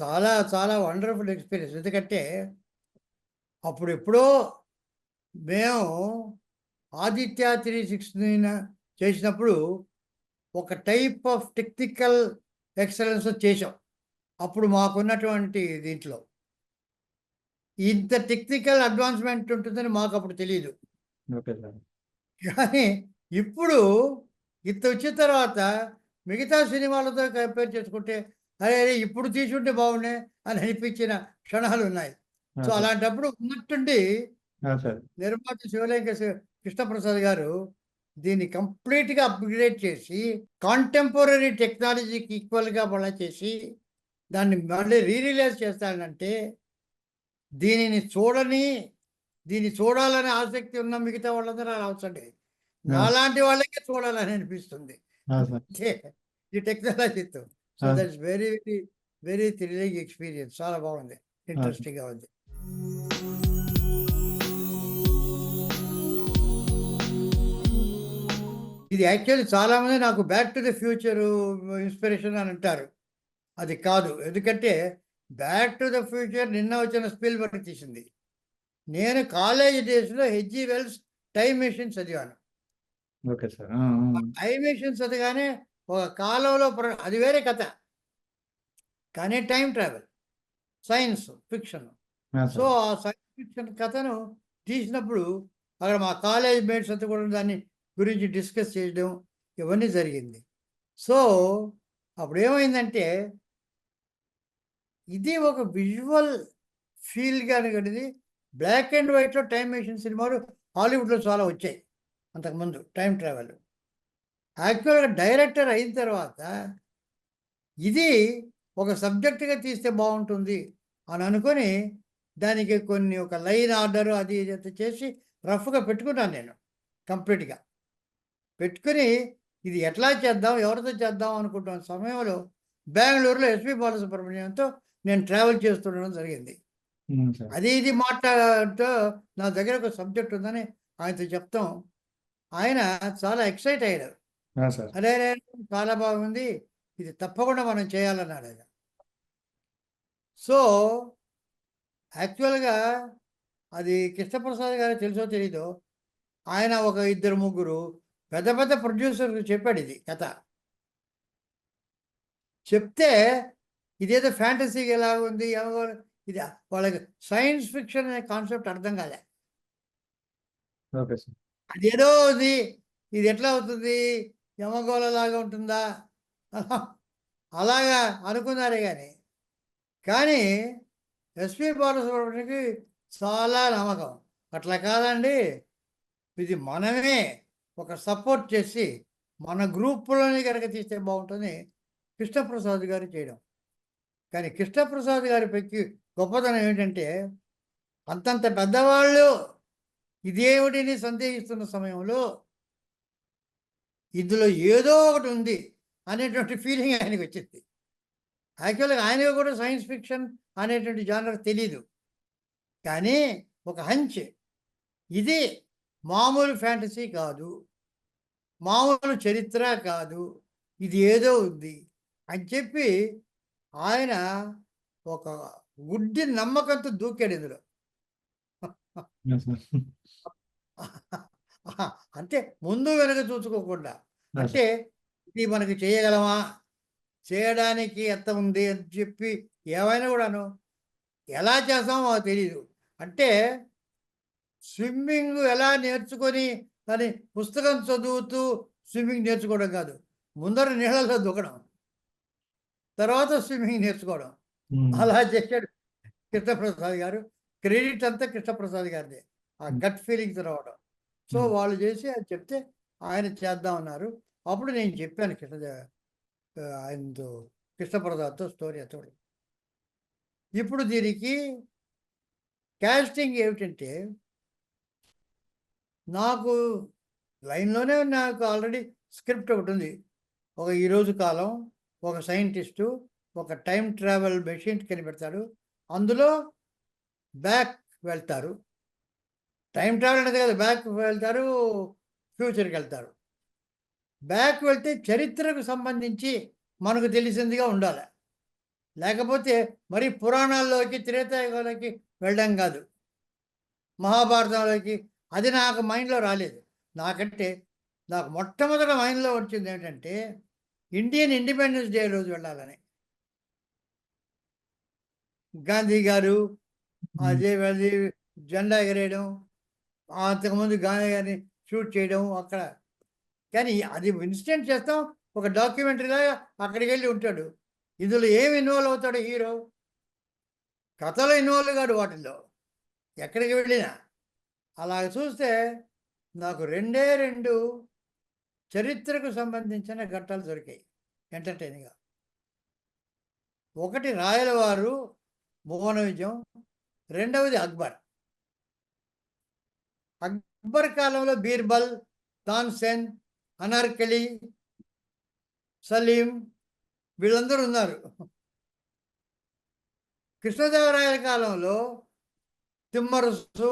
చాలా చాలా wonderful experience. ఎందుకంటే అప్పుడెప్పుడో మేము ఆదిత్య 360 చేసినప్పుడు ఒక టైప్ ఆఫ్ టెక్నికల్ ఎక్సలెన్స్ చేసాం. అప్పుడు మాకున్నటువంటి దీంట్లో ఇంత టెక్నికల్ అడ్వాన్స్మెంట్ ఉంటుందని మాకు అప్పుడు తెలియదు. Okay sir. కానీ ఇప్పుడు ఇంత వచ్చిన తర్వాత మిగతా సినిమాలతో కంపేర్ చేసుకుంటే అరే అరే ఇప్పుడు తీసుంటే బాగుండే అని అనిపించిన క్షణాలు ఉన్నాయి. So sir. అలాంటప్పుడు ఉన్నట్టుండి సార్. నిర్మాత శివలింగ కృష్ణప్రసాద్ గారు దీన్ని కంప్లీట్గా అప్గ్రేడ్ చేసి కాంటెంపరీ టెక్నాలజీకి ఈక్వల్గా మళ్ళీ చేసి దాన్ని మళ్ళీ రీరిలీజ్ చేస్తానంటే దీనిని చూడాలని ఆసక్తి ఉన్న మిగతా వాళ్ళందరూ రావచ్చండి. నాలాంటి వాళ్ళకే చూడాలని అనిపిస్తుంది అంటే ఈ టెక్నాలజీతో. So that's very very very thrilling experience. చాలా బాగుంది, ఇంట్రెస్టింగ్గా ఉంది. ఇది యాక్చువల్లీ చాలామంది నాకు back to the future inspiration అని అంటారు. అది కాదు. ఎందుకంటే బ్యాక్ టు ద ఫ్యూచర్ నిన్న వచ్చిన స్పిల్బర్గ్ తీసింది. నేను కాలేజ్ డేస్లో హెచ్జి వెల్స్ టైమ్ మెషిన్ చదివాను. Okay sir. టైమ్ మెషిన్ చదివానే ఒక కాలంలో అది వేరే కథ, కానీ time travel science fiction. So ఆ సైన్స్ ఫిక్షన్ కథను తీసినప్పుడు అక్కడ మా కాలేజ్ మేట్స్ అంతా కూడా దాన్ని గురించి డిస్కస్ చేయడం ఇవన్నీ జరిగింది. సో అప్పుడు ఏమైందంటే ఇది ఒక విజువల్ ఫీల్గా అనేది బ్లాక్ అండ్ వైట్లో టైం మెషిన్ సినిమాలు హాలీవుడ్లో చాలా వచ్చాయి అంతకుముందు టైం ట్రావెల్. యాక్చువల్గా డైరెక్టర్ అయిన తర్వాత ఇది ఒక సబ్జెక్టుగా తీస్తే బాగుంటుంది అని అనుకొని దానికి కొన్ని ఒక లైన్ ఆర్డర్ అది చేసి రఫ్గా పెట్టుకున్నాను నేను. కంప్లీట్గా పెట్టుకుని ఇది ఎట్లా చేద్దాం, ఎవరితో చేద్దాం అనుకుంటున్న సమయంలో బెంగళూరులో ఎస్పి బాలసుబ్రహ్మణ్యంతో నేను ట్రావెల్ చేస్తుండడం జరిగింది. అది ఇది మాట్లాడుతూ నా దగ్గర ఒక సబ్జెక్ట్ ఉందని ఆయనతో చెప్తాం. ఆయన చాలా ఎక్సైట్ అయ్యాడు. అరే చాలా బాగుంది, ఇది తప్పకుండా మనం చేయాలన్నాడు ఆయన. సో యాక్చువల్గా అది కృష్ణప్రసాద్ గారు తెలుసో తెలీదో, ఆయన ఒక 2-3 పెద్ద పెద్ద ప్రొడ్యూసర్కి చెప్పాడు ఇది కథ. చెప్తే ఇదేదో ఫ్యాంటసీగా ఎలా ఉంది, ఇది వాళ్ళకి సైన్స్ ఫిక్షన్ అనే కాన్సెప్ట్ అర్థం కాలే. అదేదో ఉంది, ఇది ఎట్లా అవుతుంది, యమగోళలాగా ఉంటుందా అలాగా అనుకున్నారే కానీ ఎస్పి బాలసుబ్రహ్మణ్యంకి చాలా నమ్మకం. అట్లా కాదండి, ఇది మనమే ఒక సపోర్ట్ చేసి మన గ్రూపులోనే కనుక తీస్తే బాగుంటుంది కృష్ణప్రసాద్ గారు చేయడం. కానీ కృష్ణప్రసాద్ గారి పెక్కి గొప్పతనం ఏంటంటే అంతంత పెద్దవాళ్ళు ఇదేమిటిని సందేహిస్తున్న సమయంలో ఇందులో ఏదో ఒకటి ఉంది అనేటువంటి ఫీలింగ్ ఆయనకు వచ్చింది. యాక్చువల్గా ఆయనకు కూడా సైన్స్ ఫిక్షన్ అనేటువంటి జానర్ తెలీదు, కానీ ఒక హంచ్, ఇది మామూలు ఫ్యాంటసీ కాదు, మామూలు చరిత్ర కాదు, ఇది ఏదో ఉంది అని చెప్పి ఆయన ఒక గుడ్డి నమ్మకంతో దూకాడు ఇందులో. అంటే ముందు వెనక చూసుకోకుండా, అంటే ఇది మనకి చేయగలమా, చేయడానికి ఎంత ఉంది అని చెప్పి ఏమైనా కూడాను ఎలా చేస్తామో మాకు తెలీదు. అంటే స్విమ్మింగ్ ఎలా నేర్చుకొని అని పుస్తకం చదువుతూ స్విమ్మింగ్ నేర్చుకోవడం కాదు, ముందర నీళ్ళలో దూకడం, తర్వాత స్విమ్మింగ్ నేర్చుకోవడం. అలా చేశాడు కృష్ణప్రసాద్ గారు. క్రెడిట్ అంతా కృష్ణప్రసాద్ గారిదే, ఆ గట్ ఫీలింగ్స్ రావడం. సో వాళ్ళు చేసి అది చెప్తే ఆయన చేద్దామన్నారు. అప్పుడు నేను చెప్పాను ఆయనతో, కృష్ణప్రసాద్తో స్టోరీ అతడు. ఇప్పుడు దీనికి క్యాస్టింగ్ ఏమిటంటే, నాకు లైన్లోనే నాకు ఆల్రెడీ స్క్రిప్ట్ ఒకటి ఉంది. ఒక ఈరోజు కాలం, ఒక సైంటిస్టు ఒక టైం ట్రావెల్ మెషిన్ కనిపెడతాడు, అందులో బ్యాక్ వెళ్తారు. టైం ట్రావెల్ అనేది కదా, బ్యాక్ వెళ్తారు, ఫ్యూచర్కి వెళ్తారు. బ్యాక్ వెళ్తే చరిత్రకు సంబంధించి మనకు తెలిసిందిగా ఉండాలి. లేకపోతే మరి పురాణాల్లోకి త్రేతాయుగంలోకి వెళ్ళడం కాదు, మహాభారతంలోకి. అది నాకు మైండ్లో రాలేదు. నాకంటే నాకు మొట్టమొదట మైండ్లో వచ్చింది ఏంటంటే ఇండియన్ ఇండిపెండెన్స్ డే రోజు వెళ్ళాలని. గాంధీ గారు అదే వెళ్ళి జెండా ఎగరేయడం, అంతకుముందు గాంధీ గారిని షూట్ చేయడం అక్కడ. కానీ అది ఇన్సిడెంట్ చేస్తాం, ఒక డాక్యుమెంటరీలాగా అక్కడికి వెళ్ళి ఉంటాడు. ఇందులో ఏమి ఇన్వాల్వ్ అవుతాడు హీరో? కథలో ఇన్వాల్వ్ కాడు వాటిల్లో, ఎక్కడికి వెళ్ళినా. అలాగ చూస్తే నాకు రెండే రెండు చరిత్రకు సంబంధించిన ఘట్టాలు దొరికాయి ఎంటర్టైనింగ్గా. ఒకటి రాయలవారు భువన విజయం, రెండవది అక్బర్. అక్బర్ కాలంలో బీర్బల్, తాన్సేన్, అనార్కలి, సలీం వీళ్ళందరూ ఉన్నారు. కృష్ణదేవరాయల కాలంలో తిమ్మరుసు,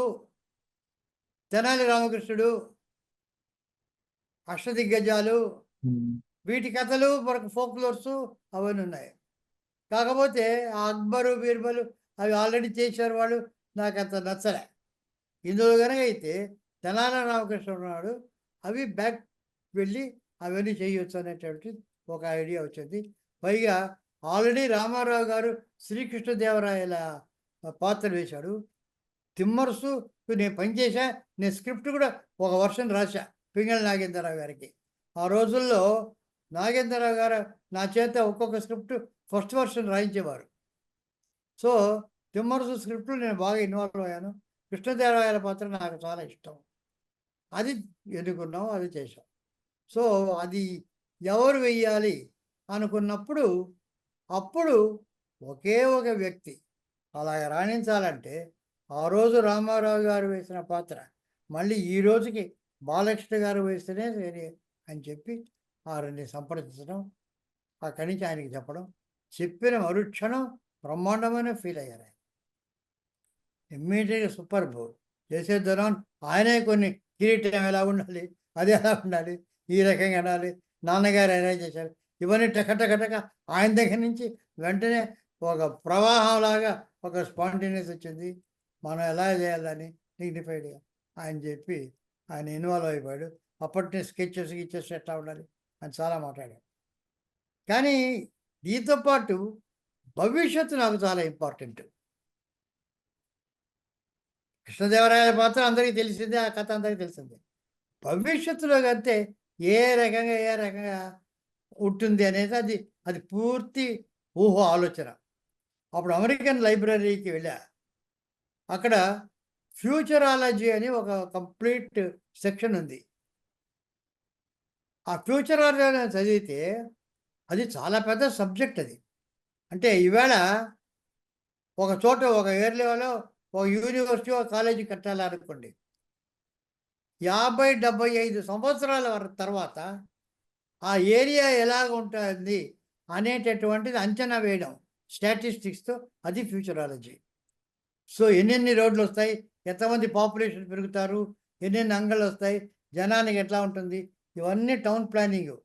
తెనాలి రామకృష్ణుడు, అష్టదిగ్గజాలు, వీటి కథలు మనకు ఫోక్లోర్స్ అవన్నీ ఉన్నాయి. కాకపోతే ఆ అక్బరు బీర్బలు అవి ఆల్రెడీ చేశారు వాళ్ళు, నాకు అంత నచ్చలే. ఇందులో కనుక అయితే తెనాలి రామకృష్ణ ఉన్నాడు, అవి బ్యాక్ వెళ్ళి అవన్నీ చేయొచ్చు అనేటువంటి ఒక ఐడియా వచ్చింది. పైగా ఆల్రెడీ రామారావు గారు శ్రీకృష్ణదేవరాయల పాత్ర వేశాడు. తిమ్మరుసు నేను పనిచేసా, నేను స్క్రిప్ట్ కూడా ఒక వర్షన్ రాశా పింగళి నాగేంద్రరావు గారికి. ఆ రోజుల్లో నాగేంద్రరావు గారు నా చేత ఒక్కొక్క స్క్రిప్ట్ ఫస్ట్ వర్షన్ రాయించేవారు. సో తిమ్మరుసు స్క్రిప్ట్లో నేను బాగా ఇన్వాల్వ్ అయ్యాను. కృష్ణదేవరాయల పాత్ర నాకు చాలా ఇష్టం, అది ఎన్నుకున్నాం, అది చేసాం. సో అది ఎవరు వెయ్యాలి అనుకున్నప్పుడు అప్పుడు ఒకే ఒక వ్యక్తి అలాగ రాణించాలంటే ఆ రోజు రామారావు గారు వేసిన పాత్ర మళ్ళీ ఈ రోజుకి బాలకృష్ణ గారు వేస్తేనే సరే అని చెప్పి వారిని సంప్రదించడం, అక్కడి నుంచి ఆయనకి చెప్పడం, చెప్పిన మరుక్షణం బ్రహ్మాండమైన ఫీల్ అయ్యారు. ఆయన ఇమ్మీడియట్గా సూపర్ బోల్ చేసేద్దాం. ఆయనే కొన్ని కిరీటం ఎలా ఉండాలి, అది ఎలా ఉండాలి, ఈ రకంగా ఉండాలి, నాన్నగారు అరేంజ్ చేశారు, ఇవన్నీ టకటకటక ఆయన దగ్గర నుంచి వెంటనే ఒక ప్రవాహంలాగా ఒక స్పాంటేనియస్ వచ్చింది. మనం ఎలా చేయాలని డిగ్నిఫైడ్గా ఆయన చెప్పి ఆయన ఇన్వాల్వ్ అయిపోయాడు. అప్పటి స్కెచెస్ గిచ్చెస్ ఎట్లా ఉండాలి అని చాలా మాట్లాడాడు. కానీ దీంతో పాటు భవిష్యత్తు నాకు చాలా ఇంపార్టెంట్. కృష్ణదేవరాయల పాత్ర అందరికీ తెలిసిందే, ఆ కథ అందరికీ తెలిసిందే. భవిష్యత్తులో కంటే ఏ రకంగా ఉంటుంది అనేది అది అది పూర్తి ఊహ ఆలోచన. అప్పుడు అమెరికన్ లైబ్రరీకి వెళ్ళా. అక్కడ ఫ్యూచరాలజీ అని ఒక కంప్లీట్ సెక్షన్ ఉంది. ఆ ఫ్యూచరాలజీ చదివితే అది చాలా పెద్ద సబ్జెక్ట్ అది. అంటే ఈవేళ ఒక చోట ఒక ఏరియాలో ఒక యూనివర్సిటీ ఒక కాలేజీ కట్టాలనుకోండి, 50-75 సంవత్సరాల తర్వాత ఆ ఏరియా ఎలాగ ఉంటుంది అనేటటువంటిది అంచనా వేయడం స్టాటిస్టిక్స్తో, అది ఫ్యూచరాలజీ. సో ఎన్నెన్ని రోడ్లు వస్తాయి, ఎంతమంది పాపులేషన్ పెరుగుతారు, ఎన్నెన్ని అంగళ్ళు వస్తాయి, జనానికి ఎట్లా ఉంటుంది, ఇవన్నీ టౌన్ ప్లానింగ్.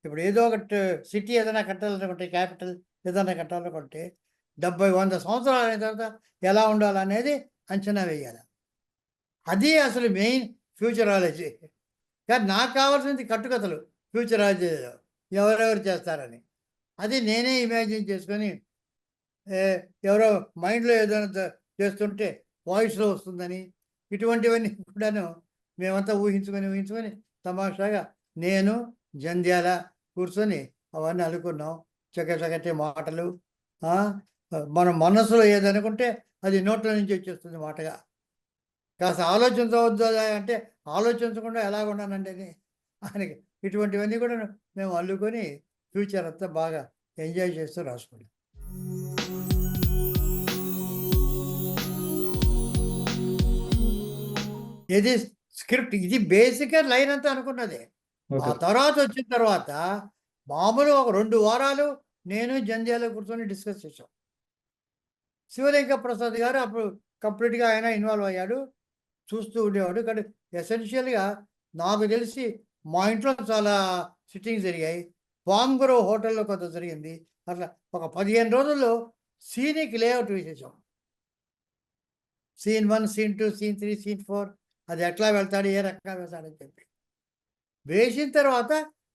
ఇప్పుడు ఏదో ఒకటి సిటీ ఏదైనా కట్టాలనుకుంటే, క్యాపిటల్ ఏదైనా కట్టాలనుకుంటే 70-100 సంవత్సరాలు అయిన తర్వాత ఎలా ఉండాలనేది అంచనా వేయాలి. అది అసలు మెయిన్ ఫ్యూచరాలజీ. కానీ నాకు కావాల్సింది కట్టుకథలు ఫ్యూచరాలజీలో ఎవరెవరు చేస్తారని. అది నేనే ఇమాజిన్ చేసుకొని ఎవరో మైండ్లో ఏదైనా చేస్తుంటే వాయిస్లో వస్తుందని, ఇటువంటివన్నీ కూడాను మేమంతా ఊహించుకొని తమాషాగా నేను జంధ్యాల కూర్చొని అవన్నీ అనుకున్నాం. చక్కటి మాటలు, మన మనసులో ఏదనుకుంటే అది నోట్ల నుంచి వచ్చేస్తుంది మాటగా. కాస్త ఆలోచించవద్దు అంటే ఆలోచించకుండా ఎలాగ ఉన్నానండి అని ఆయనకి. ఇటువంటివన్నీ కూడా మేము అల్లుకొని ఫ్యూచర్ అంతా బాగా ఎంజాయ్ చేస్తూ రాసుకున్నాం. ఇది స్క్రిప్ట్, ఇది బేసిక్గా లైన్ అంతా అనుకున్నదే. ఆ తర్వాత వచ్చిన తర్వాత మామూలు ఒక 2 వారాలు నేను జంధ్యాల కూర్చొని డిస్కస్ చేసాం. శివలింగ ప్రసాద్ గారు అప్పుడు కంప్లీట్గా ఆయన ఇన్వాల్వ్ అయ్యాడు, చూస్తూ ఉండేవాడు. కానీ ఎసెన్షియల్గా నాకు తెలిసి మా ఇంట్లో చాలా సిట్టింగ్స్ జరిగాయి. పామ్ గ్రోవ్ హోటల్లో కొంత జరిగింది, అట్లా ఒక 15 రోజుల్లో సీన్కి లేఅవుట్ వేసేసాం. సీన్ 1, సీన్ 2, సీన్ 3, సీన్ 4 అది ఎట్లా వెళ్తాడు, ఏ రకంగా వెళ్తాడని చెప్పి వేసిన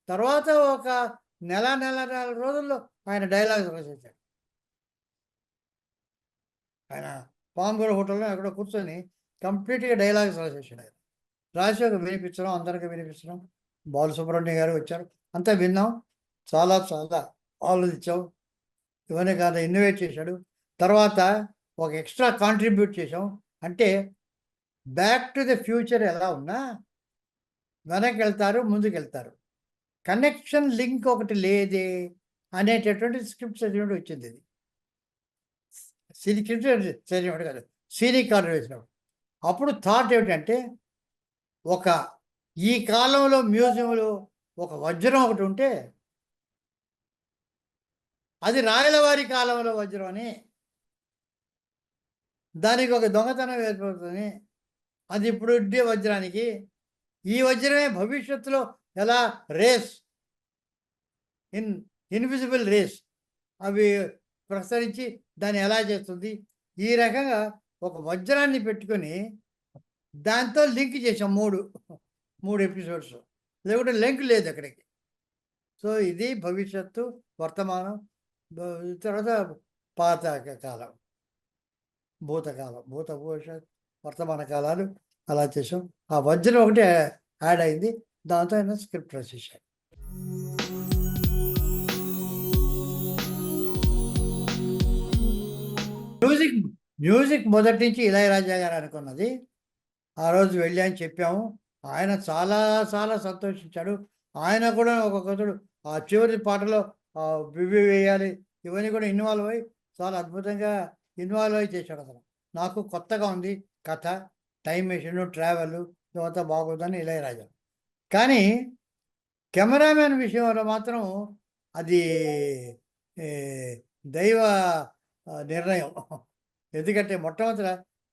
తర్వాత ఒక నెల రోజుల్లో ఆయన డైలాగ్స్ రాసేసాడు. ఆయన పాంబూర్ హోటల్లో ఎక్కడో కూర్చొని కంప్లీట్గా డైలాగ్స్ రాసేసాడు. ఆయన రాసి ఒక వినిపించడం, అందరికీ వినిపించడం. బాలసుబ్రహ్మణ్యం గారు వచ్చారు, అంతా విన్నాం, చాలా చాలా ఆలోచించాం. ఇవన్నీ కాదు, ఇన్నోవేట్ చేశాడు. తర్వాత ఒక ఎక్స్ట్రా కాంట్రిబ్యూట్ చేసాం. అంటే బ్యాక్ టు ద ఫ్యూచర్ ఎలా ఉన్నా వెనక్కి వెళ్తారు, ముందుకు వెళ్తారు, కనెక్షన్ లింక్ ఒకటి లేదే అనేటటువంటి స్క్రిప్ట్ చదివినప్పుడు వచ్చింది. ఇది స్క్రిప్ట్ చదివినప్పుడు కాదు, సీనిక్ కార్డు వేసినప్పుడు. అప్పుడు థాట్ ఏమిటంటే, ఈ కాలంలో మ్యూజియంలో ఒక వజ్రం ఒకటి ఉంటే అది రాయలవారి కాలంలో వజ్రం అని, దానికి ఒక దొంగతనం ఏర్పడుతుంది, అది ఇప్పుడు ఉండే వజ్రానికి ఈ వజ్రమే భవిష్యత్తులో ఎలా రేస్ ఇన్విజిబుల్ రేస్ అవి ప్రసరించి దాన్ని ఎలా చేస్తుంది, ఈ రకంగా ఒక వజ్రాన్ని పెట్టుకొని దాంతో లింక్ చేసాం. మూడు ఎపిసోడ్స్, లేకుంటే లింక్ లేదు అక్కడికి. సో ఇది భవిష్యత్తు, వర్తమానం, తర్వాత పాత కాలం, భూతకాలం, భవిష్యత్, వర్తమాన కాలాలు అలా చేసాం. ఆ వజ్రం ఒకటి యాడ్ అయింది, దాంతో ఆయన స్క్రిప్ట్ రాసేసాడు. మ్యూజిక్ మొదటి నుంచి ఇళయరాజా గారు అనుకున్నది. ఆ రోజు వెళ్ళి అని చెప్పాము. ఆయన చాలా చాలా సంతోషించాడు. ఆయన కూడా ఒక్కొక్కడు ఆ చివరి పాటలో బివి వేయాలి, ఇవన్నీ కూడా ఇన్వాల్వ్ అయ్యి చాలా అద్భుతంగా ఇన్వాల్వ్ అయ్యి చేశాడు. అసలు నాకు కొత్తగా ఉంది కథ, టైం మెషిన్, ట్రావెల్ ఇదంతా బాగుందని ఇళయరాజా. కానీ కెమెరామెన్ విషయంలో మాత్రం అది దైవ నిర్ణయం. ఎందుకంటే మొట్టమొదట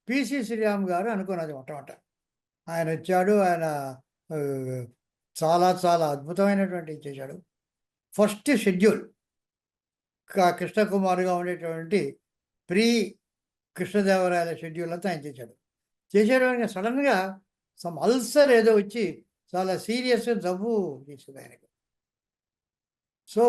పిసి శ్రీరామ్ గారు అనుకున్నది. ఆయన వచ్చాడు, ఆయన చాలా చాలా అద్భుతమైనటువంటి చేశాడు. ఫస్ట్ షెడ్యూల్ కృష్ణకుమార్గా ఉండేటువంటి ప్రీ కృష్ణదేవరాయల షెడ్యూల్ అంతా ఆయన చేసేటప్పుడు సడన్గా సమ్ అల్సర్ ఏదో వచ్చి చాలా సీరియస్ జబ్బు చేసింది ఆయనకు. సో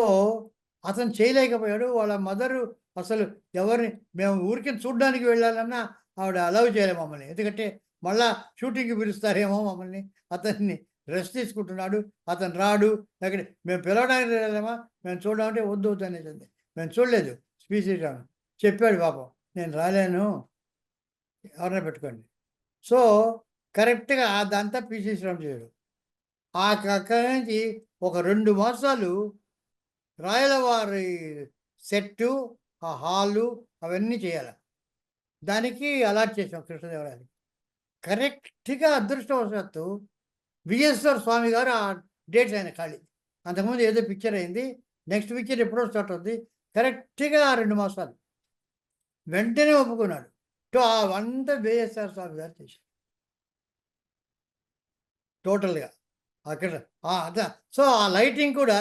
అతను చేయలేకపోయాడు. వాళ్ళ మదరు అసలు ఎవరిని, మేము ఊరికి చూడడానికి వెళ్ళాలన్నా ఆవిడ అలౌ చేయలేదు మమ్మల్ని. ఎందుకంటే మళ్ళా షూటింగ్కి పిలుస్తారేమో మమ్మల్ని, అతన్ని రెస్ట్ తీసుకుంటున్నాడు, అతను రాడు, లేకపోతే మేము పిలవడానికి వెళ్ళామా, మేము చూడమంటే వద్దు అనేసింది. మేము చూడలేదు. స్పీచ్ చెప్పాడు పాపం, నేను రాలేను, ఎవరైనా పెట్టుకోండి. సో కరెక్ట్గా అదంతా పిసి శ్రీరామ్ చేయడు. అక్కడి నుంచి ఒక 2 మాసాలు రాయలవారి సెట్టు, ఆ హాలు అవన్నీ చేయాలి. దానికి అలాట్ చేసాం కృష్ణదేవరాయలు. కరెక్ట్గా అదృష్టవశాత్తు విఎస్ఆర్ స్వామి గారు ఆ డేట్స్ ఆయన ఖాళీ. అంతకుముందు ఏదో పిక్చర్ అయింది, నెక్స్ట్ పిక్చర్ ఎప్పుడో స్టార్ట్ అవుతుంది, కరెక్ట్గా 2 మాసాలు వెంటనే ఒప్పుకున్నాడు. సో అవంతా విఎస్ఆర్ స్వామి గారు చేశారు టోటల్గా అక్కడ. సో ఆ లైటింగ్ కూడా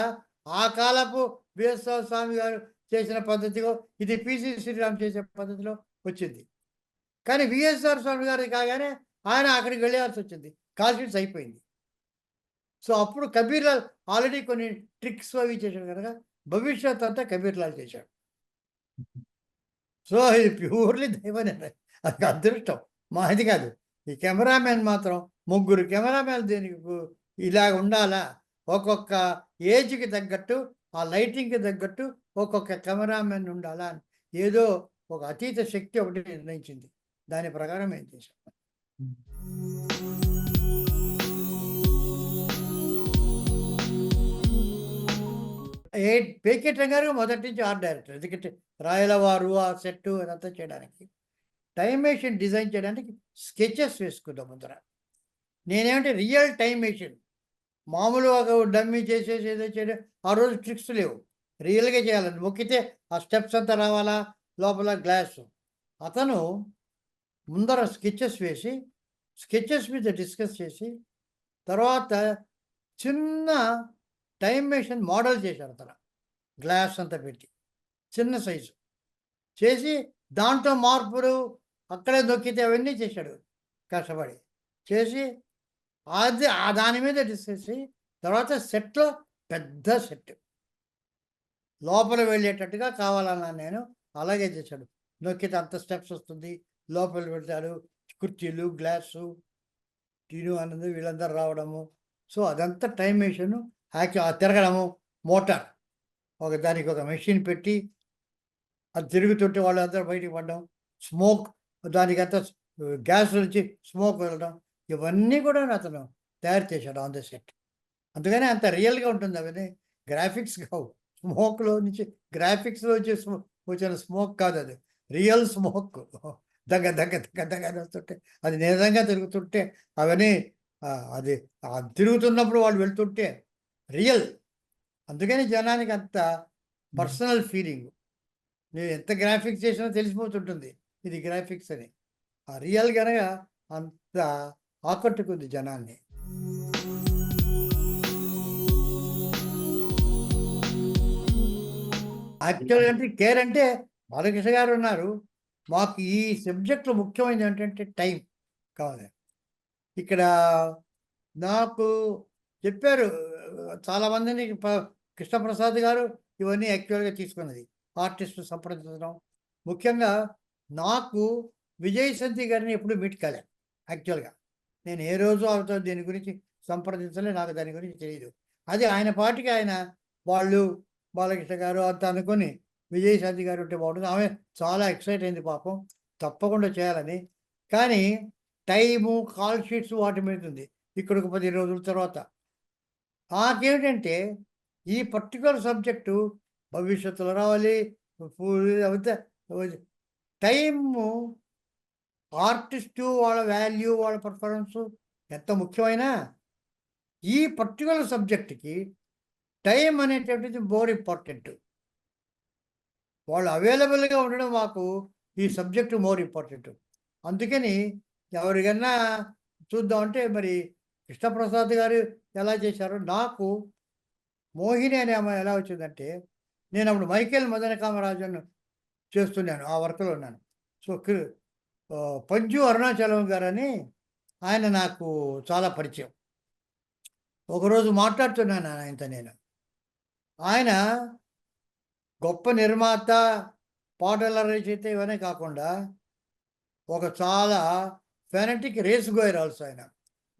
ఆ కాలపు విఎస్ఆర్ స్వామి గారు చేసిన పద్ధతిలో, ఇది పిసి శ్రీరామ్ చేసే పద్ధతిలో వచ్చింది. కానీ విఎస్ఆర్ స్వామి గారిది కాగానే ఆయన అక్కడికి వెళ్ళాల్సి వచ్చింది, కాల్ షీట్స్ అయిపోయింది. సో అప్పుడు కబీర్లాల్ ఆల్రెడీ కొన్ని ట్రిక్స్ అవి చేశాడు కనుక భవిష్యత్ అంతా కబీర్లాల్ చేశాడు. సో ఇది ప్యూర్లీ దైవనే, అది అదృష్టం మాది కాదు. ఈ కెమెరామెన్ మాత్రం 3 కెమెరామెన్ దీనికి ఇలా ఉండాలా, ఒక్కొక్క ఏజ్కి తగ్గట్టు, ఆ లైటింగ్కి తగ్గట్టు ఒక్కొక్క కెమెరామెన్ ఉండాలా అని ఏదో ఒక అతీత శక్తి ఒకటి నిర్ణయించింది. దాని ప్రకారం ఏం చేశాం. పేకెట్ గారు మొదటి నుంచి ఆర్ట్ డైరెక్టర్. ఎందుకంటే రాయలవారు ఆ సెట్టు అదంతా చేయడానికి, టైం మెషిన్ డిజైన్ చేయడానికి స్కెచెస్ వేసుకుందాం ముందర. నేనేమంటే రియల్ టైం మెషిన్, మామూలుగా డమ్మీ చేసేసి ఏదో చేయడం, ఆ రోజు ట్రిక్స్ లేవు, రియల్గా చేయాలని. మొక్కితే ఆ స్టెప్స్ అంతా రావాలా, లోపల గ్లాసు. అతను ముందర స్కెచెస్ వేసి, స్కెచెస్ మీద డిస్కస్ చేసి, తర్వాత చిన్న టైం మెషిన్ మోడల్ చేశారు అతను, గ్లాస్ అంతా పెట్టి. చిన్న సైజు చేసి దాంట్లో మార్పులు అక్కడే నొక్కితే అవన్నీ చేశాడు కష్టపడి చేసి అది దాని మీద డిస్కస్ తర్వాత సెట్లో పెద్ద సెట్ లోపల వెళ్ళేటట్టుగా కావాలన్నా నేను అలాగే చేశాడు. నొక్కితే అంత స్టెప్స్ వస్తుంది, లోపల వెళ్తాడు, కుర్చీలు, గ్లాసు, టీను అన్నది వీళ్ళందరూ రావడము. సో అదంతా టైం మెషిన్ తిరగడము, మోటార్ దానికి ఒక మెషిన్ పెట్టి అది తిరుగుతుంటే వాళ్ళందరూ బయటికి పడడం, స్మోక్ దానికంతా గ్యాస్ నుంచి స్మోక్ వెళ్ళడం, ఇవన్నీ కూడా అతను తయారు చేశాడు ఆన్ ద సెట్. అందుకని అంత రియల్గా ఉంటుంది. అవన్నీ గ్రాఫిక్స్ కావు. స్మోక్లో నుంచి గ్రాఫిక్స్లో వచ్చే వచ్చిన స్మోక్ కాదు, అది రియల్ స్మోక్. దగ్గ దగ్గ దగ్గ దగ్గ అని వస్తుంటే అది నిజంగా తిరుగుతుంటే అవన్నీ అది తిరుగుతున్నప్పుడు వాళ్ళు వెళ్తుంటే రియల్. అందుకని జనానికి అంత పర్సనల్ ఫీలింగ్. నేను ఎంత గ్రాఫిక్స్ చేసినా తెలిసిపోతుంటుంది ఇది గ్రాఫిక్స్ అని. ఆ రియల్ కనుక అంత ఆకట్టుకుంది జనాన్ని. యాక్చువల్గా అంటే కేర్ అంటే బాలకృష్ణ గారు ఉన్నారు. మాకు ఈ సబ్జెక్ట్లో ముఖ్యమైనది ఏంటంటే టైం కావాలి. ఇక్కడ నాకు చెప్పారు చాలామందిని కృష్ణప్రసాద్ గారు ఇవన్నీ యాక్చువల్గా తీసుకున్నది ఆర్టిస్టు సంప్రదించడం. ముఖ్యంగా నాకు విజయశాంతి గారిని ఎప్పుడు మీట్ కాలేదు. యాక్చువల్గా నేను ఏ రోజు ఆమెతో దీని గురించి సంప్రదించలే, నాకు దాని గురించి తెలియదు. అది ఆయన పాటికి ఆయన వాళ్ళు బాలకృష్ణ గారు అంత అనుకొని విజయశాంతి గారు ఉంటే బాగుంటుంది. ఆమె చాలా ఎక్సైట్ అయింది పాపం, తప్పకుండా చేయాలని. కానీ టైము, కాల్ షీట్స్ వాటి మీద ఉంది. ఇక్కడ ఒక 10 రోజుల తర్వాత నాకేమిటంటే ఈ పర్టికులర్ సబ్జెక్టు భవిష్యత్తులో రావాలి, అవుతా టైము ఆర్టిస్టు వాళ్ళ వాల్యూ, వాళ్ళ పర్ఫార్మెన్సు ఎంత ముఖ్యమైనా ఈ పర్టికులర్ సబ్జెక్ట్కి టైం అనేటువంటిది మోర్ ఇంపార్టెంట్. వాళ్ళు అవైలబుల్గా ఉండడం మాకు ఈ సబ్జెక్టు మోర్ ఇంపార్టెంట్. అందుకని ఎవరికన్నా చూద్దామంటే మరి కృష్ణప్రసాద్ గారు ఎలా చేశారో, నాకు మోహిని అనే అమ్మాయి ఎలా వచ్చిందంటే, నేను అప్పుడు మైకేల్ మదన కామరాజన్ చేస్తున్నాను, ఆ వర్క్లో ఉన్నాను. సో పంజు అరుణాచలం గారని ఆయన నాకు చాలా పరిచయం. ఒకరోజు మాట్లాడుతున్నాను ఆయనతో నేను. ఆయన గొప్ప నిర్మాత, పాటల రచయిత ఇవన్నీ కాకుండా ఒక చాలా ఫెనటిక్ రేస్ గోయర్ ఆల్సో. ఆయన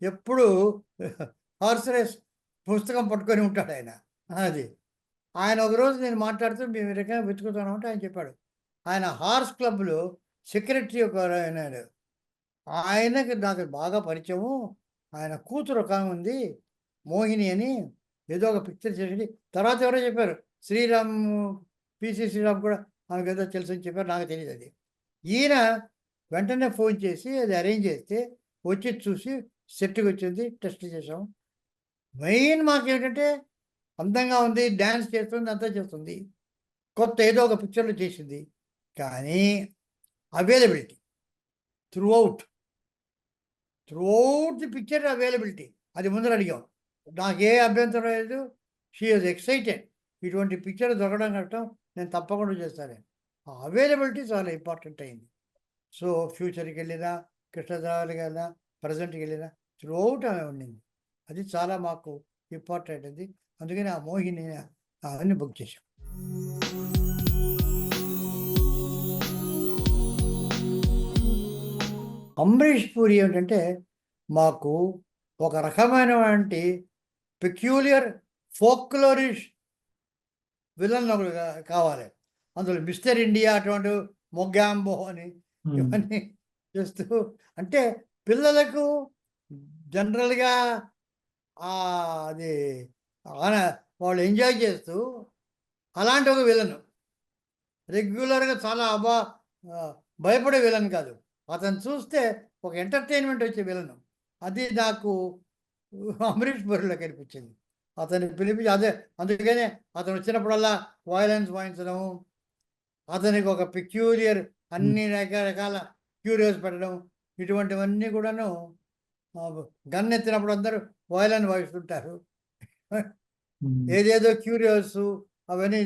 ఎప్పుడు హార్స్ రేస్ పుస్తకం పట్టుకొని ఉంటాడు ఆయన. అది ఆయన ఒకరోజు నేను మాట్లాడుతూ మేము ఈ రకంగా వెతుకుతున్నాం అంటే ఆయన చెప్పాడు, ఆయన హార్స్ క్లబ్లో సెక్రటరీ ఒక అయినాడు. ఆయనకి నాకు బాగా పరిచయము. ఆయన కూతురు ఒక ఆమె ఉంది మోహిని అని, ఏదో ఒక పిక్చర్ చేసి తర్వాత ఎవరో చెప్పారు శ్రీరామ్, పిసి శ్రీరామ్ కూడా ఆమెకు ఏదో తెలుసు అని చెప్పారు, నాకు తెలియదు అది. ఈయన వెంటనే ఫోన్ చేసి అది అరేంజ్ చేస్తే వచ్చి చూసి సెట్కి వచ్చింది, టెస్ట్ చేసాం. మెయిన్ మాకేంటంటే అందంగా ఉంది, డ్యాన్స్ చేస్తుంది, అంతా చేస్తుంది, కొత్త ఏదో ఒక పిక్చర్లో చేసింది. కానీ availability through out the picture availability అది ముందర అడిగాం. నాకే అభ్యంతరం లేదు. She is excited. ఇటువంటి పిక్చర్ దొరకడం కష్టం, నేను తప్పకుండా చేస్తాను. ఆ అవైలబిలిటీ చాలా ఇంపార్టెంట్ అయింది. సో ఫ్యూచర్కి వెళ్ళినా, కృష్ణదేవరాయలకి వెళ్ళినా, ప్రజెంట్కి వెళ్ళినా త్రూ అవుట్ ఆమె ఉండింది. అది చాలా మాకు ఇంపార్టెంట్ అది. అందుకని ఆ మోహిని అవన్నీ బుక్ చేశాం. అమరీష్ పూరి ఏమిటంటే మాకు ఒక రకమైనటువంటి పెక్యూలియర్ ఫోక్లోరిష్ విలన్ ఒకడు కావాలి. అందులో మిస్టర్ ఇండియా అటువంటి మొగ్గాంబో అని ఇవన్నీ చేస్తూ, అంటే పిల్లలకు జనరల్గా అది వాళ్ళు ఎంజాయ్ చేస్తూ అలాంటి ఒక విలను, రెగ్యులర్గా చాలా భయపడే విలన్ కాదు, అతను చూస్తే ఒక ఎంటర్టైన్మెంట్ వచ్చే విలను. అది నాకు అమరీష్ పూరిలో కనిపించింది. అతన్ని పిలిపించి అదే అందుకనే అతను వచ్చినప్పుడల్లా వాయిలెన్స్ వాయించడం, అతనికి ఒక పెక్యూలియర్ అన్ని రకరకాల క్యూరియస్ పెట్టడం, ఇటువంటివన్నీ కూడాను. గన్ ఎత్తినప్పుడు అందరూ వాయిలెన్ వాయిస్తుంటారు, ఏదేదో క్యూరియస్ అవన్నీ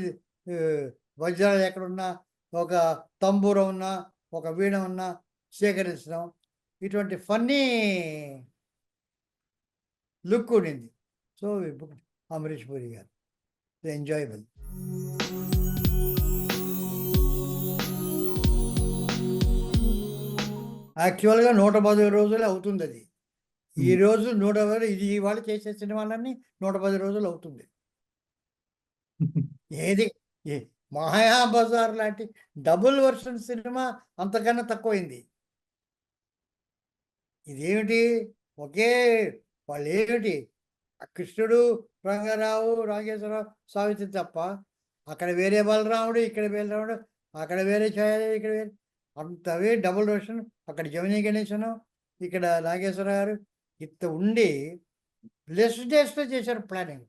వజ్రాలు ఎక్కడున్నా, ఒక తంబూర ఉన్నా, ఒక వీణ ఉన్నా సేకరించడం, ఇటువంటి ఫన్నీ లుక్ ఉండింది. సో, ఈ బుక్ అమరీష్ పూరి గారు. ఎంజాయబుల్. యాక్చువల్‌గా 110 రోజులే అవుతుందది. ఈరోజు 110 ఇది ఇవాళ చేసే సినిమాలన్నీ 110 రోజులు అవుతుంది. ఏది ఏ 'మాయాబజార్' లాంటి డబుల్ వర్షన్ సినిమా అంతకన్నా తక్కువైంది. ఇదేమిటి ఒకే వాళ్ళేమిటి కృష్ణుడు, రంగారావు, నాగేశ్వరరావు, సావిత్రి తప్ప అక్కడ వేరే బలరాముడు, ఇక్కడ వేరే రాముడు, అక్కడ వేరే ఛాయాదేవి, ఇక్కడ వేరే అంతవే డబుల్ వర్షన్. అక్కడ జమినీ గణేశను, ఇక్కడ నాగేశ్వరరావు గారు ఇంత ఉండి లెస్ డేస్‌లో చేశారు ప్లానింగ్.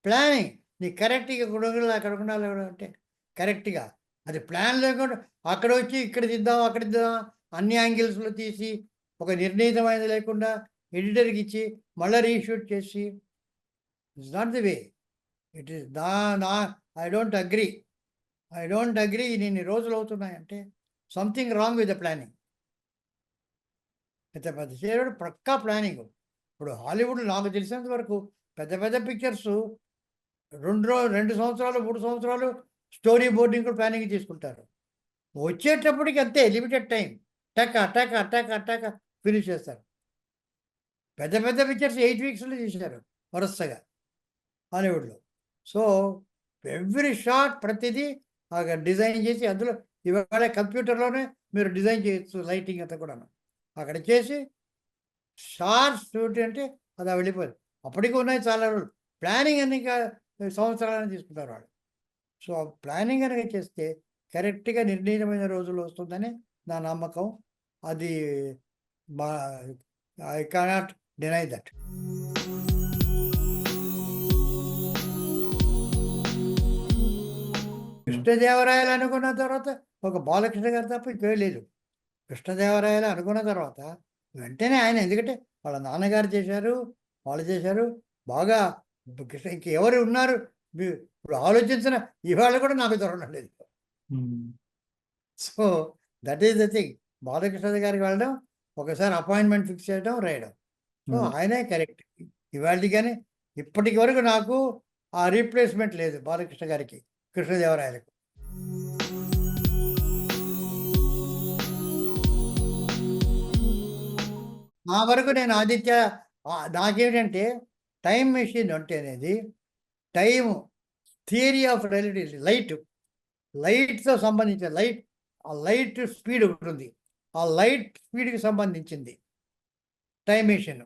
ప్లానింగ్ నీకు కరెక్ట్‌గా ఇక్కడ ఉండాలి, అక్కడ ఉండాలి అంటే కరెక్ట్‌గా. అది ప్లాన్ లేకుండా అక్కడొచ్చి ఇక్కడ తీద్దాం, అక్కడ తీద్దాం అన్ని యాంగిల్స్‌లో తీసి ఒక నిర్ణీతమైనది లేకుండా ఎడిటర్‌కి ఇచ్చి మళ్ళా రీషూట్ చేసి it's not the way. It is నా I don't agree. I don't agree ఇన్ని రోజులు అవుతున్నాయంటే something wrong with the planning. పెద్ద పెద్ద చేయడం పక్కా ప్లానింగ్. ఇప్పుడు హాలీవుడ్ నాకు తెలిసినంత వరకు పెద్ద పెద్ద పిక్చర్స్ 2 సంవత్సరాలు, 3 సంవత్సరాలు స్టోరీ బోర్డింగ్ కూడా ప్లానింగ్ తీసుకుంటారు. వచ్చేటప్పటికి అంతే లిమిటెడ్ టైం. టక టక టక టక ఫినిష్ చేస్తారు. పెద్ద పెద్ద పిక్చర్స్ 8 వీక్స్‌లో చేశారు వరుసగా హాలీవుడ్‌లో. సో, ఎవ్రీ షాట్ ప్రతిదీ డిజైన్ చేసి అందులో ఇవాళ కంప్యూటర్‌లోనే మీరు డిజైన్ చేయొచ్చు లైటింగ్ అంతా కూడాను. అక్కడ చేసి షార్ట్స్ షూట్ అంటే అది వెళ్ళిపోయింది. అప్పటికి ఉన్నాయి చాలా రోజులు. ప్లానింగ్ అన్ని సంవత్సరాలని తీసుకుంటారు వాళ్ళు. సో, ప్లానింగ్ కనుక చేస్తే కరెక్ట్‌గా నిర్ణీతమైన రోజుల్లో వస్తుందని నా నమ్మకం. అది మా ఐ కెనాట్ డినై దట్. కృష్ణదేవరాయలు అనుకున్న తర్వాత ఒక బాలకృష్ణ గారు తప్ప ఇంకేం లేదు. కృష్ణదేవరాయలు అనుకున్న తర్వాత వెంటనే ఆయన ఎందుకంటే వాళ్ళ నాన్నగారు చేశారు, వాళ్ళు చేశారు. బాగా కృష్ణ ఇంకెవరు ఉన్నారు ఇప్పుడు ఆలోచించిన ఇవాళ కూడా నాకు దొరకడం లేదు. So, that is the thing. Balakrishna గారికి వెళ్ళడం, ఒకసారి అపాయింట్మెంట్ ఫిక్స్ చేయడం, రాయడం. సో, ఆయనే కరెక్ట్. ఇవాళకి కానీ ఇప్పటికి వరకు నాకు ఆ రీప్లేస్మెంట్ లేదు బాలకృష్ణ గారికి, కృష్ణదేవరాయలకు. నా వరకు నేను ఆదిత్య నాకేంటంటే టైమ్ మెషిన్ అంటే అనేది టైము థియరీ ఆఫ్ రిలేటివిటీ లైట్‌తో సంబంధించిన ఆ లైట్ స్పీడ్ ఒకటుంది. ఆ లైట్ స్పీడ్‌కి సంబంధించింది టైమ్ మెషిన్.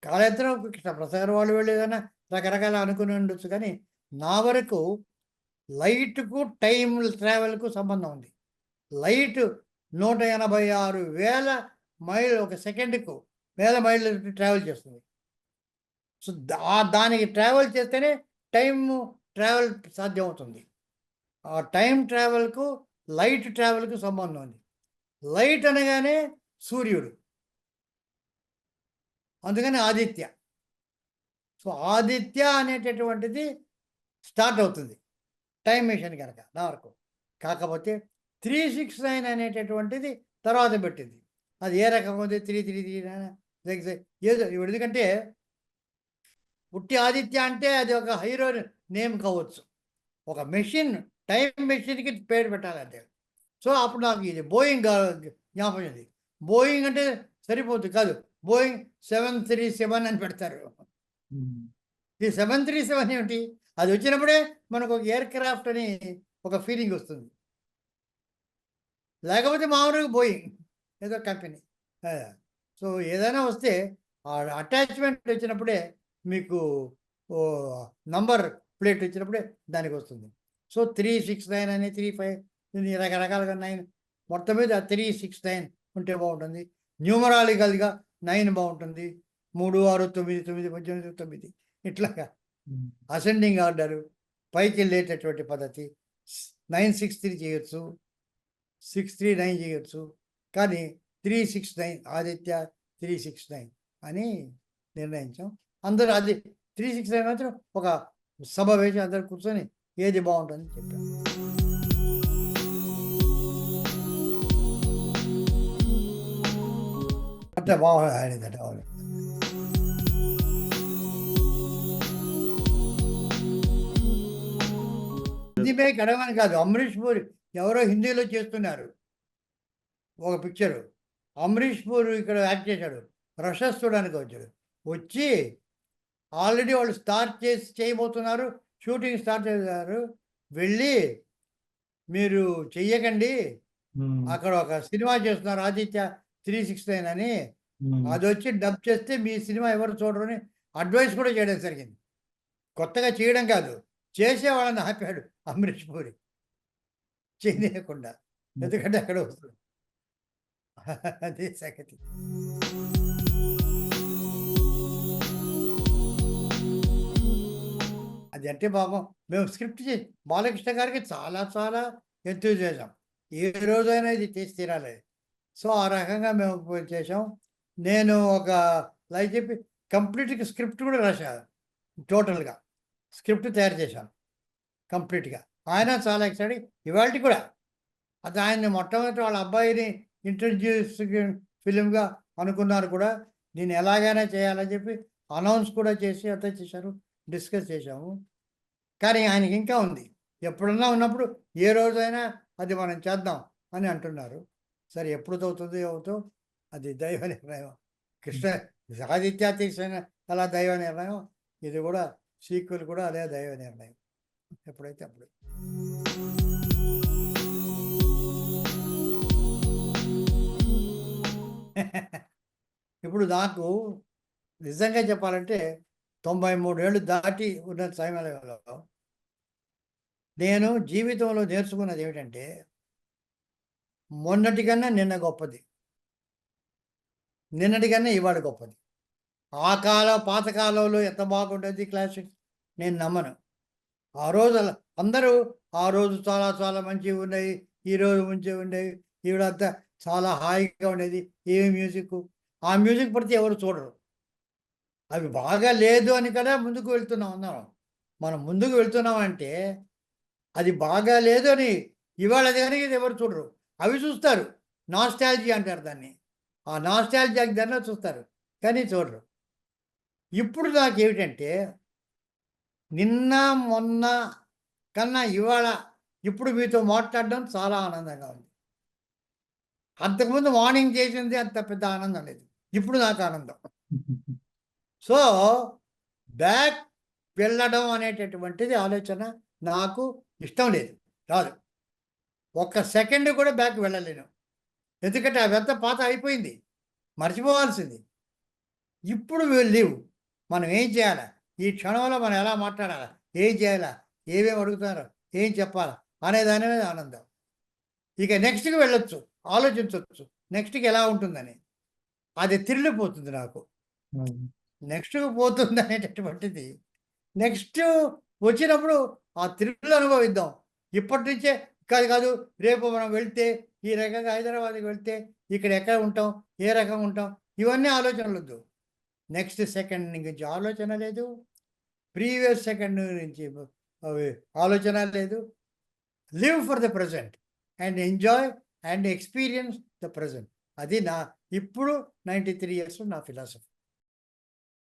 కాళేశ్వరం కృష్ణప్రసాద్ వాళ్ళు వీళ్ళు ఏదైనా రకరకాల అనుకుని ఉండొచ్చు కానీ నా వరకు లైట్‌కు టైమ్ ట్రావెల్‌కు సంబంధం ఉంది. లైట్ 186,000 మైళ్ళు ఒక సెకండ్‌కు వేల మైళ్ళు ట్రావెల్ చేస్తుంది. సో, దానికి ట్రావెల్ చేస్తేనే టైము ట్రావెల్ సాధ్యమవుతుంది. ఆ టైమ్ ట్రావెల్‌కు, లైట్ ట్రావెల్‌కు సంబంధం ఉంది. లైట్ అనగానే సూర్యుడు. అందుకని ఆదిత్య. సో, ఆదిత్య అనేటటువంటిది స్టార్ట్ అవుతుంది టైమ్ మెషిన్ కనుక నా వరకు. కాకపోతే 369 అనేటటువంటిది తర్వాత పెట్టింది. అది ఏ రకంగా ఉంది 333 ఏదో ఎందుకంటే పుట్టి ఆదిత్య అంటే అది ఒక హీరో నేమ్ కావచ్చు. ఒక మెషిన్ టైమ్ మెషిన్‌కి పేరు పెట్టాలంటే. సో, అప్పుడు నాకు ఇది బోయింగ్ జ్ఞాపకం ఉంది. బోయింగ్ అంటే సరిపోద్ది కాదు. బోయింగ్ 737 అని పెడతారు. ఈ 737 ఏమిటి? అది వచ్చినప్పుడే మనకు ఒక ఎయిర్ క్రాఫ్ట్ అని ఒక ఫీలింగ్ వస్తుంది. లేకపోతే మామూలుగా బోయింగ్ ఏదో కంపెనీ. సో, ఏదైనా వస్తే ఆ అటాచ్‌మెంట్ వచ్చినప్పుడే మీకు నంబర్ ప్లేట్ వచ్చినప్పుడే దానికి వస్తుంది. సో, 369 అని 35 ఇన్ని రకరకాలుగా 9 మొత్తం మీద 369 ఉంటే బాగుంటుంది. న్యూమరాలికల్‌గా 9 బాగుంటుంది. 3, 6, 9, 9, 18, 9 ఇట్లాగా అసెండింగ్ ఆర్డరు పైకి వెళ్ళేటటువంటి పద్ధతి. 963 చేయొచ్చు, 639 చేయొచ్చు. కానీ 369 ఆదిత్య 369 అని నిర్ణయించాం. అందరూ అది 369 మాత్రం ఒక సభ వేసి అందరూ కూర్చొని ఏది బాగుంటుందని చెప్పారు. అంటే బాగా ఆడిందట. అవును. హిందీ గడవని కాదు, అమరీష్ పూరి ఎవరో హిందీలో చేస్తున్నారు ఒక పిక్చరు. అమరీష్ పూరి ఇక్కడ యాక్ట్ చేశాడు. రషస్ చూడడానికి వచ్చాడు. వచ్చి ఆల్రెడీ వాళ్ళు స్టార్ట్ చేయబోతున్నారు. షూటింగ్ స్టార్ట్ చేశారు. వెళ్ళి మీరు చెయ్యకండి, ఉమ్, అక్కడ ఒక సినిమా చేస్తున్నారు ఆదిత్య 369 అని. ఉమ్, అదొచ్చి డబ్ చేస్తే మీ సినిమా ఎవరు చూడరు అని అడ్వైస్ కూడా చేయడం జరిగింది. కొత్తగా చేయడం కాదు, చేసేవాళ్ళని ఆపాడు అమరీష్ పూరి చేయనీయకుండా. ఎందుకంటే అక్కడ వస్తుంది. అదే సంగతి. అది అంటే పాపం మేము స్క్రిప్ట్ చేసి బాలకృష్ణ గారికి చాలా చాలా ఎంతూజియాజం. ఏ రోజైనా ఇది చేసి తీరాలి. సో ఆ రకంగా మేము చేసాం. నేను ఒక లైక్ చెప్పి కంప్లీట్‌గా స్క్రిప్ట్ కూడా రాసా. టోటల్‌గా స్క్రిప్ట్ తయారు చేశాను కంప్లీట్‌గా. ఆయన చాలా ఎక్సైటెడ్. ఇవాల్టికి కూడా అది ఆయన్ని మొట్టమొదటి వాళ్ళ అబ్బాయిని ఇంట్రడ్యూస్ ఫిల్మ్‌గా అనుకున్నారు కూడా. దీన్ని ఎలాగైనా చేయాలని చెప్పి అనౌన్స్ కూడా చేసి అంతా చేశారు. డిస్కస్ చేశాము. కానీ ఆయనకి ఇంకా ఉంది. ఎప్పుడన్నా ఉన్నప్పుడు ఏ రోజైనా అది మనం చేద్దాం అని అంటున్నారు. సరే ఎప్పుడుదవుతుందో ఏమవుతో అది దైవ నిర్ణయం. కృష్ణ ఆదిత్య తీసిన అలా దైవ నిర్ణయం. ఇది కూడా సీక్వెల్ కూడా అదే దైవ నిర్ణయం. ఎప్పుడైతే అప్పుడు. ఇప్పుడు నాకు నిజంగా చెప్పాలంటే 93 ఏళ్ళు దాటి ఉన్న సమయంలో నేను జీవితంలో నేర్చుకున్నది ఏమిటంటే, మొన్నటి కన్నా నిన్న గొప్పది. నిన్నటి కన్నా ఇవాళ గొప్పది. పాత కాలంలో ఎంత బాగుండేది క్లాసిక్స్ నేను నమ్మను. ఆ రోజు అందరూ ఆ రోజు చాలా చాలా మంచివి ఉన్నాయి, ఈరోజు మంచిగా ఉండేవి, ఈవిడంతా చాలా హాయిగా ఉండేది, ఏమి మ్యూజిక్, ఆ మ్యూజిక్ పడితే ఎవరు చూడరు. అవి బాగా లేదు అని కదా ముందుకు వెళ్తున్నాం అందరం. మనం ముందుకు వెళ్తున్నామంటే అది బాగా లేదు అని ఇవాళ దగ్గరికి ఎవరు చూడరు. అవి చూస్తారు. నాస్టాల్జీ అంటారు దాన్ని. ఆ నాస్టాల్జియాకి దానిలో చూస్తారు. కానీ చూడరు. ఇప్పుడు నాకేమిటంటే నిన్న, మొన్న కన్నా ఇవాళ ఇప్పుడు మీతో మాట్లాడడం చాలా ఆనందంగా ఉంది. అంతకుముందు మార్నింగ్ చేసింది అంత పెద్ద ఆనందం లేదు. ఇప్పుడు నాకు ఆనందం. సో, బ్యాక్ వెళ్ళడం అనేటటువంటిది ఆలోచన నాకు ఇష్టం లేదు. రాదు. ఒక్క సెకండ్ కూడా బ్యాక్ వెళ్ళలేను. ఎందుకంటే అవంతా పాత అయిపోయింది. మర్చిపోవాల్సింది. ఇప్పుడు లీవ్. మనం ఏం చేయాలా? ఈ క్షణంలో మనం ఎలా మాట్లాడాలా? ఏం చేయాలా? ఏమేమి అడుగుతారో? ఏం చెప్పాలా? అనే దాని మీద ఆనందం. ఇక నెక్స్ట్‌కి వెళ్ళొచ్చు. ఆలోచించొచ్చు. నెక్స్ట్‌కి ఎలా ఉంటుందని. అది థ్రిల్లిపోతుంది నాకు. ఉమ్, నెక్స్ట్‌కి పోతుందనేటటువంటిది నెక్స్ట్ వచ్చినప్పుడు ఆ థ్రిల్ అనుభవిద్దాం. ఇప్పటి నుంచే కాదు, కాదు రేపు మనం వెళ్తే ఈ రకంగా హైదరాబాద్‌కి వెళ్తే ఇక్కడ ఎక్కడ ఉంటాం? ఏ రకంగా ఉంటాం? ఇవన్నీ ఆలోచనలొద్దు. నెక్స్ట్ సెకండ్ నుంచి ఆలోచన లేదు. ప్రీవియస్ సెకండ్ నుంచి అవి ఆలోచన లేదు. Live for the present and enjoy and experience the present. అది నా ఇప్పుడు 93 ఇయర్స్ నా ఫిలాసఫీ.